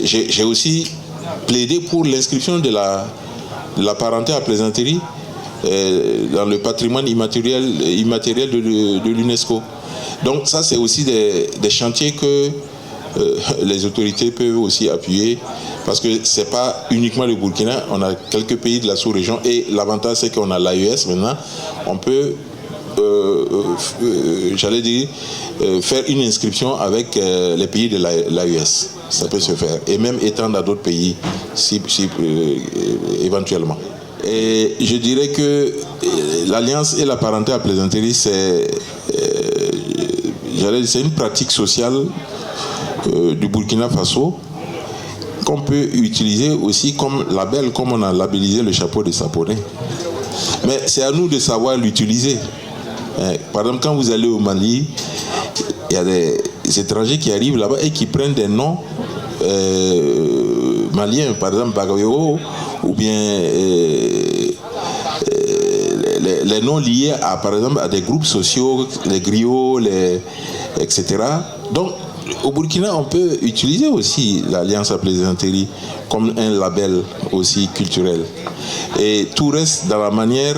A: j'ai aussi plaidé pour l'inscription de la parenté à plaisanterie dans le patrimoine immatériel de l'UNESCO. Donc ça, c'est aussi des chantiers que les autorités peuvent aussi appuyer, parce que ce n'est pas uniquement le Burkina, on a quelques pays de la sous-région, et l'avantage c'est qu'on a l'AES maintenant, on peut, j'allais dire, faire une inscription avec les pays de l'AES. Ça peut se faire, et même étendre à d'autres pays, éventuellement. Et je dirais que l'Alliance et la parenté à plaisanterie, c'est une pratique sociale du Burkina Faso qu'on peut utiliser aussi comme label, comme on a labellisé le chapeau de Sapone. Mais c'est à nous de savoir l'utiliser. Par exemple, quand vous allez au Mali, il y a des étrangers qui arrivent là-bas et qui prennent des noms maliens, par exemple Bagayo, ou bien les noms liés à, par exemple, à des groupes sociaux, les griots, etc. Donc, au Burkina, on peut utiliser aussi l'Alliance à plaisanterie comme un label aussi culturel. Et tout reste dans la manière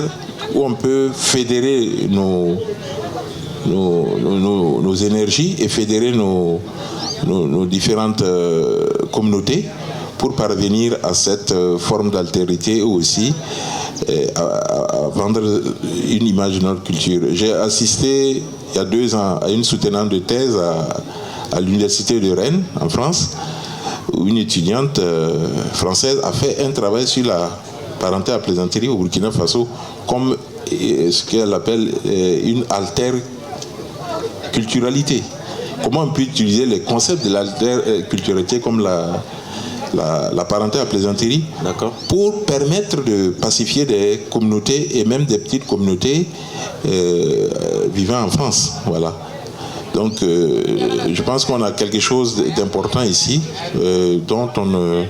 A: où on peut fédérer nos énergies et fédérer nos différentes communautés pour parvenir à cette forme d'altérité aussi à vendre une image de notre culture. J'ai assisté il y a 2 ans à une soutenante de thèse à l'université de Rennes en France, où une étudiante française a fait un travail sur la parenté à plaisanterie au Burkina Faso comme ce qu'elle appelle une alter-culturalité. Comment on peut utiliser les concepts de l'alter-culturalité comme la parenté à plaisanterie pour permettre de pacifier des communautés et même des petites communautés vivant en France. Voilà. Donc je pense qu'on a quelque chose d'important ici dont on ne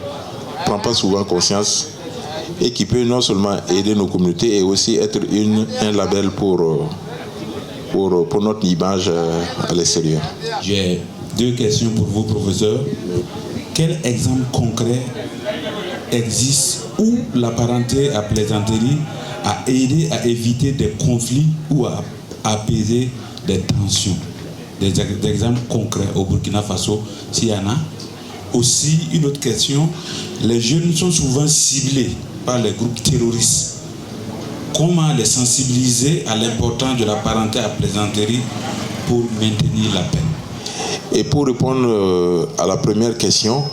A: prend pas souvent conscience et qui peut non seulement aider nos communautés et aussi être un label pour notre image à l'extérieur.
C: J'ai 2 questions pour vous, professeur. Quel exemple concret existe où la parenté à plaisanterie a aidé à éviter des conflits ou à apaiser des tensions? Des exemples concrets au Burkina Faso, s'il y en a. Aussi, une autre question, les jeunes sont souvent ciblés par les groupes terroristes. Comment les sensibiliser à l'importance de la parenté à plaisanterie pour maintenir la paix?
A: Et pour répondre à la première question,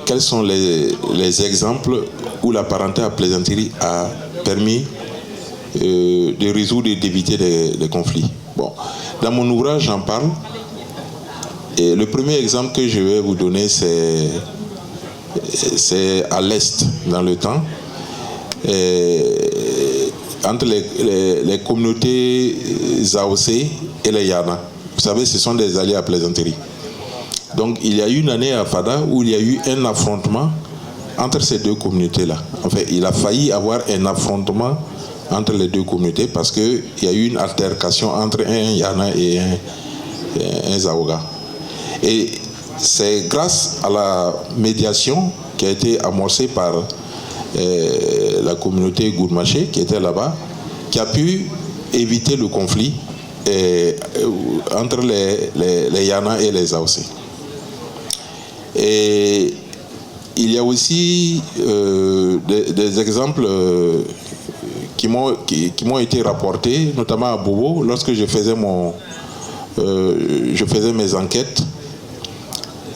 A: quels sont les exemples où la parenté à plaisanterie a permis de résoudre et d'éviter des conflits? Bon, dans mon ouvrage, j'en parle. Et le premier exemple que je vais vous donner, c'est à l'Est, dans le temps, entre les communautés Zaosé et les Yana. Vous savez, ce sont des alliés à plaisanterie. Donc, il y a eu une année à Fada où il y a eu un affrontement entre ces 2 communautés-là. En fait, il a failli avoir un affrontement entre les 2 communautés parce qu'il y a eu une altercation entre un Yana et un Zaouga. Et c'est grâce à la médiation qui a été amorcée par la communauté Gourmaché qui était là-bas, qui a pu éviter le conflit entre les Yana et les Zaoussé. Et il y a aussi des exemples qui m'ont été rapportés, notamment à Bobo, lorsque je faisais mes enquêtes.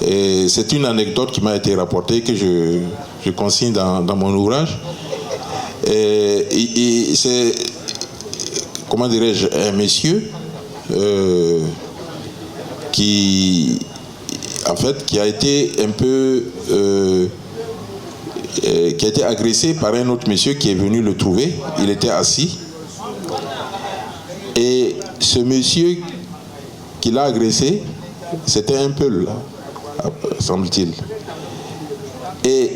A: Et c'est une anecdote qui m'a été rapportée que je consigne dans mon ouvrage. Et c'est, comment dirais-je, un monsieur qui a été un peu qui a été agressé par un autre monsieur qui est venu le trouver. Il était assis. Et ce monsieur qui l'a agressé, c'était un Peul, semble-t-il. Et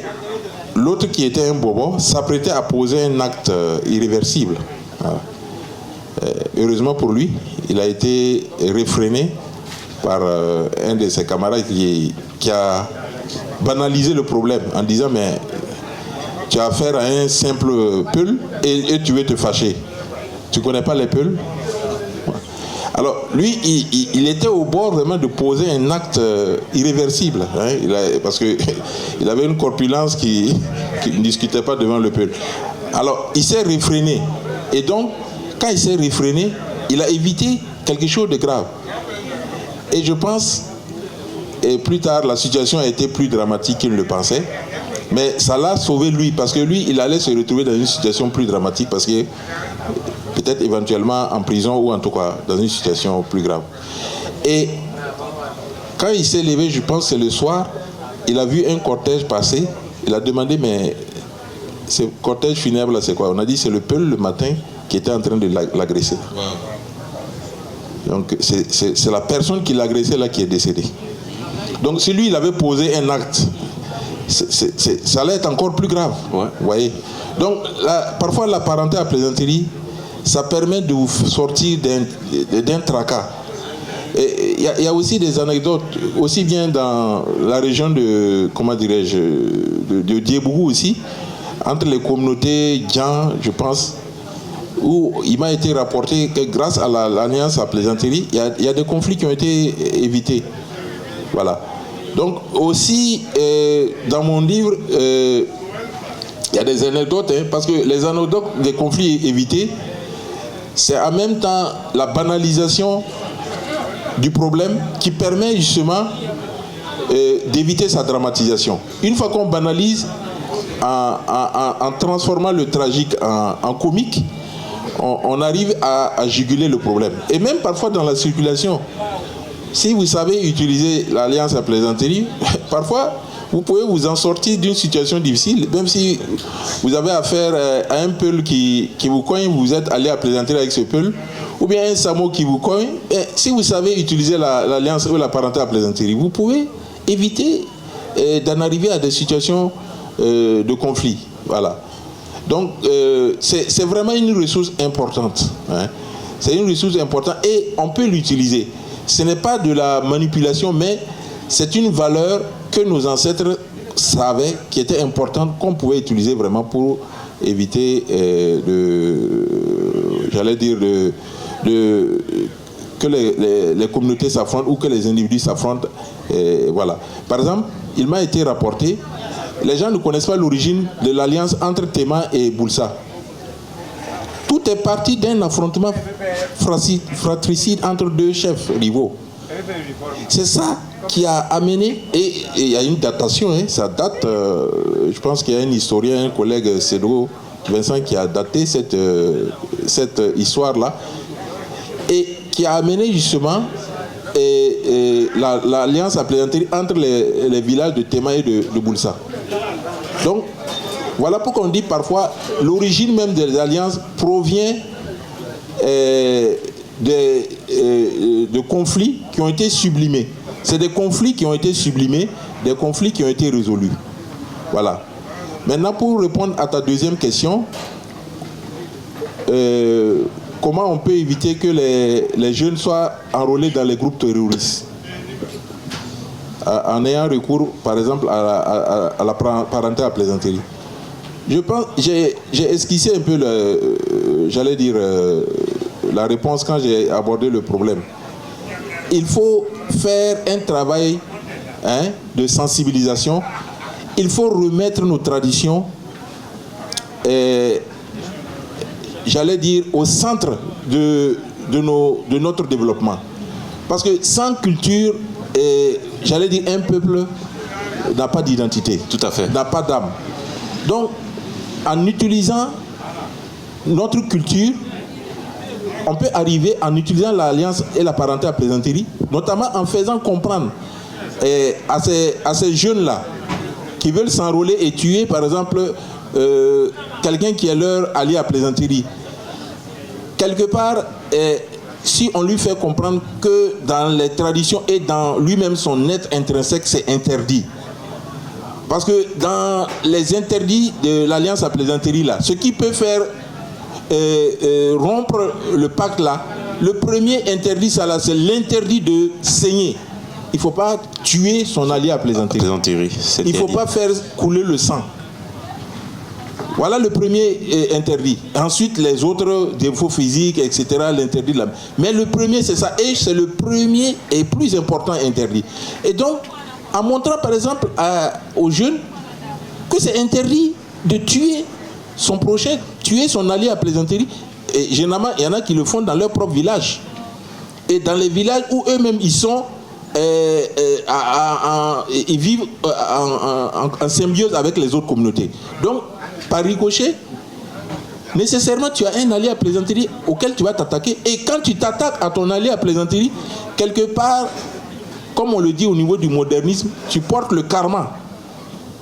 A: l'autre qui était un bobo s'apprêtait à poser un acte irréversible. Heureusement pour lui, il a été réfréné par un de ses camarades qui a banalisé le problème en disant mais tu as affaire à un simple Peul et tu veux te fâcher. Tu ne connais pas les Peuls? Alors lui, il était au bord vraiment de poser un acte irréversible, hein, parce qu'il avait une corpulence qui ne discutait pas devant le Peul. Alors il s'est réfréné. Et donc, quand il s'est réfréné, il a évité quelque chose de grave. Et je pense, et plus tard, la situation a été plus dramatique qu'il ne le pensait. Mais ça l'a sauvé lui, parce que lui, il allait se retrouver dans une situation plus dramatique, parce que peut-être éventuellement en prison ou en tout cas dans une situation plus grave. Et quand il s'est levé, je pense que c'est le soir, il a vu un cortège passer. Il a demandé, mais ce cortège funèbre là, c'est quoi? On a dit c'est le Peul le matin qui était en train de l'agresser. Wow. Donc c'est la personne qui l'a agressé là qui est décédée. Donc si lui il avait posé un acte, ça allait être encore plus grave.
B: Ouais.
A: Vous voyez. Donc, parfois, la parenté à plaisanterie, ça permet de vous sortir d'un tracas. Il y a aussi des anecdotes, aussi bien dans la région de, comment dirais-je, de Diebougou aussi, entre les communautés Djan, je pense, où il m'a été rapporté que grâce à l'alliance à plaisanterie, il y a des conflits qui ont été évités. Voilà. Donc aussi, dans mon livre, il y a des anecdotes, parce que les anecdotes des conflits évités, c'est en même temps la banalisation du problème qui permet justement d'éviter sa dramatisation. Une fois qu'on banalise, en transformant le tragique en comique, on arrive à juguler le problème. Et même parfois dans la circulation, si vous savez utiliser l'alliance à plaisanterie, parfois vous pouvez vous en sortir d'une situation difficile, même si vous avez affaire à un peul qui vous cogne, vous êtes allé à plaisanterie avec ce peul, ou bien un samo qui vous cogne. Si vous savez utiliser l'alliance ou la parenté à plaisanterie, vous pouvez éviter d'en arriver à des situations de conflit. Voilà. Donc, c'est vraiment une ressource importante. Hein. C'est une ressource importante et on peut l'utiliser. Ce n'est pas de la manipulation, mais c'est une valeur que nos ancêtres savaient, qui était importante, qu'on pouvait utiliser vraiment pour éviter que les communautés s'affrontent ou que les individus s'affrontent. Voilà. Par exemple, il m'a été rapporté, les gens ne connaissent pas l'origine de l'alliance entre Tema et Boulsa. Tout est parti d'un affrontement fratricide entre deux chefs rivaux. C'est ça qui a amené, et il y a une datation, ça date, je pense qu'il y a un historien, un collègue Cédro Vincent qui a daté cette histoire-là, et qui a amené justement l'alliance à plaisanterie entre les villages de Tema et de Boulsa. Donc, voilà pourquoi on dit parfois l'origine même des alliances provient de conflits qui ont été sublimés. C'est des conflits qui ont été sublimés, des conflits qui ont été résolus. Voilà. Maintenant, pour répondre à ta deuxième question, comment on peut éviter que les jeunes soient enrôlés dans les groupes terroristes en ayant recours, par exemple, à la parenté à plaisanterie. Je pense, j'ai esquissé un peu, la réponse quand j'ai abordé le problème. Il faut faire un travail de sensibilisation. Il faut remettre nos traditions, au centre de notre développement. Parce que sans culture, un peuple n'a pas d'identité.
B: Tout à fait.
A: N'a pas d'âme. Donc, en utilisant notre culture, on peut arriver en utilisant l'alliance et la parenté à plaisanterie, notamment en faisant comprendre à ces jeunes-là qui veulent s'enrôler et tuer, par exemple, quelqu'un qui est leur allié à plaisanterie. Quelque part, si on lui fait comprendre que dans les traditions et dans lui-même son être intrinsèque, c'est interdit. Parce que dans les interdits de l'alliance à plaisanterie, là, ce qui peut faire rompre le pacte là, le premier interdit, c'est l'interdit de saigner. Il ne faut pas tuer son allié à plaisanterie. Il ne faut pas faire couler le sang. Voilà le premier interdit. Ensuite, les autres défauts physiques, etc., l'interdit de la... Mais le premier, c'est ça. Et c'est le premier et plus important interdit. Et donc, en montrant, par exemple, aux jeunes que c'est interdit de tuer son prochain, tuer son allié à plaisanterie. Et généralement, il y en a qui le font dans leur propre village. Et dans les villages où eux-mêmes, ils sont... ils vivent en symbiose avec les autres communautés. Donc, par ricochet, nécessairement tu as un allié à plaisanterie auquel tu vas t'attaquer. Et quand tu t'attaques à ton allié à plaisanterie, quelque part, comme on le dit au niveau du modernisme, tu portes le karma.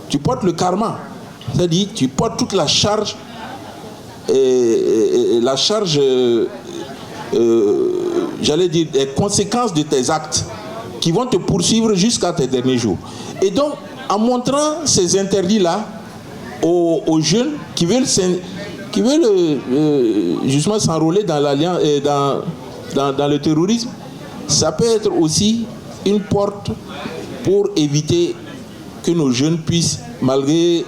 A: Tu portes le karma. C'est-à-dire, tu portes toute la charge, les conséquences de tes actes qui vont te poursuivre jusqu'à tes derniers jours. Et donc, en montrant ces interdits-là aux jeunes qui veulent justement s'enrôler dans l'alliance, dans le terrorisme, ça peut être aussi une porte pour éviter que nos jeunes puissent, malgré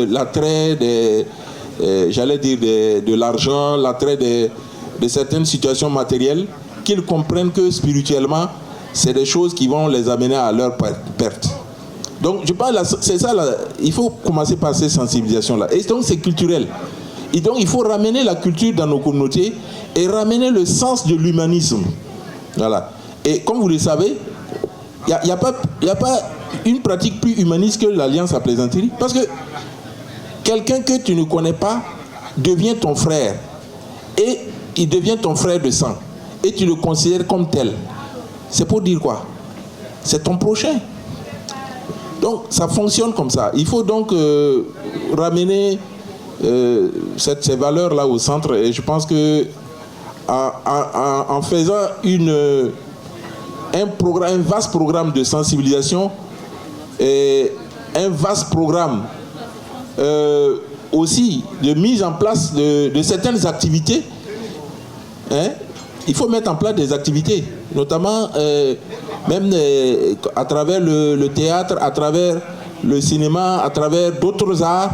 A: l'attrait de l'argent, l'attrait de certaines situations matérielles, qu'ils comprennent que spirituellement, c'est des choses qui vont les amener à leur perte. Donc, je pense, c'est ça, il faut commencer par ces sensibilisations-là. Et donc, c'est culturel. Et donc, il faut ramener la culture dans nos communautés et ramener le sens de l'humanisme. Voilà. Et comme vous le savez, il n'y a pas une pratique plus humaniste que l'alliance à plaisanterie. Parce que quelqu'un que tu ne connais pas devient ton frère. Et il devient ton frère de sang. Et tu le considères comme tel. C'est pour dire quoi? C'est ton prochain. Donc, ça fonctionne comme ça. Il faut donc ramener ces valeurs-là au centre. Et je pense que en faisant un vaste programme de sensibilisation et un vaste programme aussi de mise en place de certaines activités, il faut mettre en place des activités, notamment même à travers le théâtre, à travers le cinéma, à travers d'autres arts.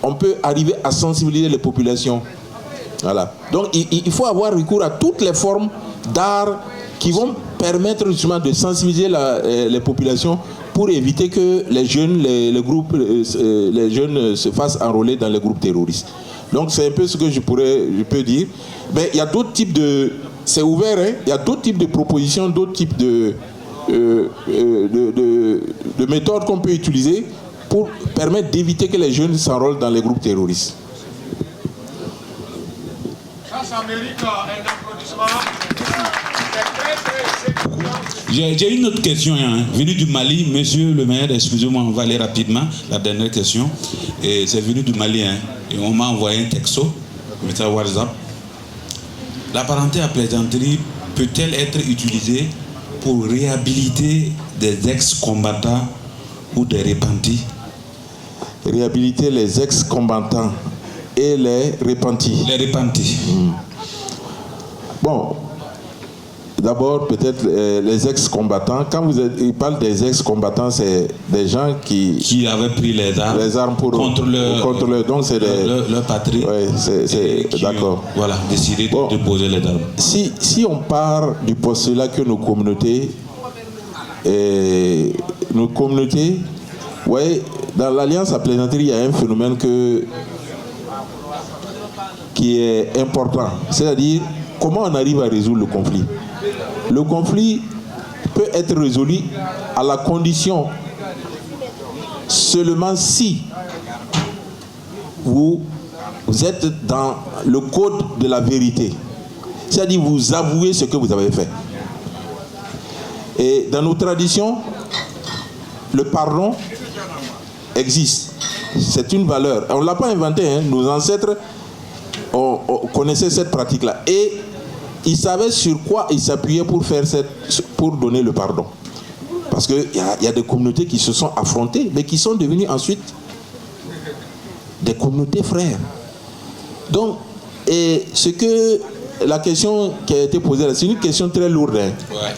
A: On peut arriver à sensibiliser les populations. Voilà. Donc il faut avoir recours à toutes les formes d'art qui vont permettre justement de sensibiliser les populations pour éviter que les jeunes, les jeunes se fassent enrôler dans les groupes terroristes. Donc c'est un peu ce que je peux dire. Mais il y a d'autres types de... C'est ouvert, hein? Il y a d'autres types de propositions, d'autres types de méthodes qu'on peut utiliser pour permettre d'éviter que les jeunes s'enrôlent dans les groupes terroristes.
D: Ça mérite un applaudissement.
C: J'ai une autre question, hein. Venu du Mali, monsieur le maire, excusez-moi, on va aller rapidement, la dernière question. Et c'est venu du Mali, hein. Et on m'a envoyé un texto, message WhatsApp. La parenté à plaisanterie peut-elle être utilisée pour réhabiliter des ex-combattants ou des repentis?
A: Réhabiliter les ex-combattants et les repentis.
C: Les repentis.
A: Bon, d'abord peut-être les ex-combattants. Quand il parle des ex-combattants, c'est des gens qui
C: avaient pris les armes
A: contre leur donc c'est
C: leur patrie.
A: Ouais, c'est d'accord.
C: Voilà, décidé de poser les armes.
A: Si on part du postulat que nos communautés, ouais, dans l'Alliance à plaisanterie, il y a un phénomène qui est important. C'est-à-dire, comment on arrive à résoudre le conflit? Le conflit peut être résolu à la condition seulement si vous êtes dans le code de la vérité. C'est-à-dire, vous avouez ce que vous avez fait. Et dans nos traditions, le pardon existe. C'est une valeur. On ne l'a pas inventé, hein. Nos ancêtres on connaissait cette pratique-là. Et ils savaient sur quoi ils s'appuyaient pour donner le pardon. Parce qu'il y a des communautés qui se sont affrontées, mais qui sont devenues ensuite des communautés frères. Donc, la question qui a été posée là, c'est une question très lourde. Hein. Ouais.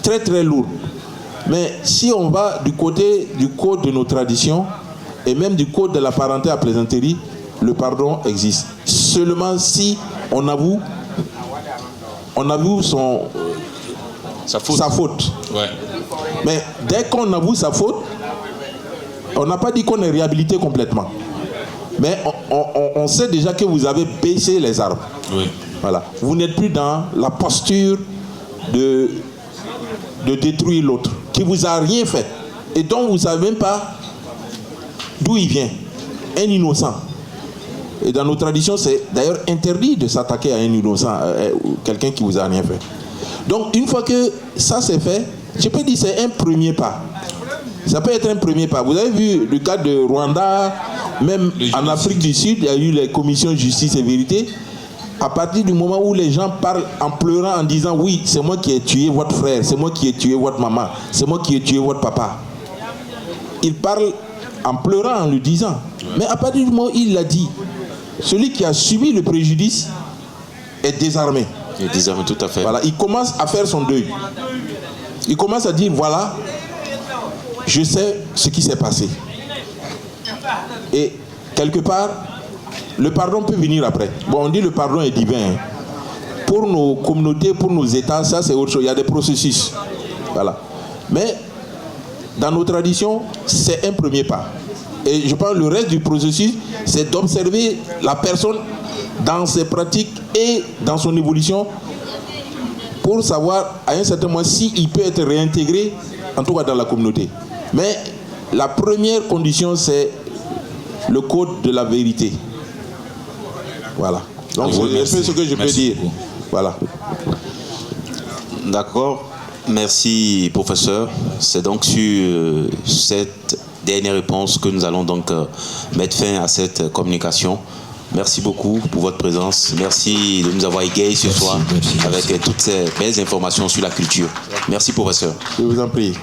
A: Très très lourde. Mais si on va du côté du code de nos traditions, et même du code de la parenté à plaisanterie, le pardon existe. Seulement si on avoue sa faute.
C: Ouais.
A: Mais dès qu'on avoue sa faute, on n'a pas dit qu'on est réhabilité complètement. Mais on sait déjà que vous avez baissé les armes.
C: Oui.
A: Voilà. Vous n'êtes plus dans la posture de détruire l'autre, qui vous a rien fait, et dont vous ne savez même pas d'où il vient. Un innocent. Et dans nos traditions, c'est d'ailleurs interdit de s'attaquer à un innocent, quelqu'un qui vous a rien fait. Donc, une fois que ça c'est fait, je peux dire que c'est un premier pas. Ça peut être un premier pas. Vous avez vu le cas de Rwanda, même en Afrique du Sud, il y a eu les commissions justice et vérité. À partir du moment où les gens parlent en pleurant, en disant oui, c'est moi qui ai tué votre frère, c'est moi qui ai tué votre maman, c'est moi qui ai tué votre papa. il parle en pleurant, en le disant. Mais à partir du moment où il l'a dit, celui qui a subi le préjudice est désarmé.
B: Il est désarmé, tout à fait.
A: Voilà, il commence à faire son deuil. Il commence à dire, voilà, je sais ce qui s'est passé. Et quelque part, le pardon peut venir après. Bon, on dit le pardon est divin. Pour nos communautés, pour nos États, ça c'est autre chose. Il y a des processus. Voilà. Mais dans nos traditions, c'est un premier pas. Et je pense que le reste du processus, c'est d'observer la personne dans ses pratiques et dans son évolution pour savoir à un certain moment s'il peut être réintégré, en tout cas dans la communauté. Mais la première condition, c'est le code de la vérité. Voilà. Donc c'est ce que je peux dire. Voilà.
B: D'accord. Merci, professeur. C'est donc sur cette dernière réponse que nous allons donc mettre fin à cette communication. Merci beaucoup pour votre présence. Merci de nous avoir égayés ce soir avec toutes ces belles informations sur la culture. Merci, professeur.
A: Je vous en prie.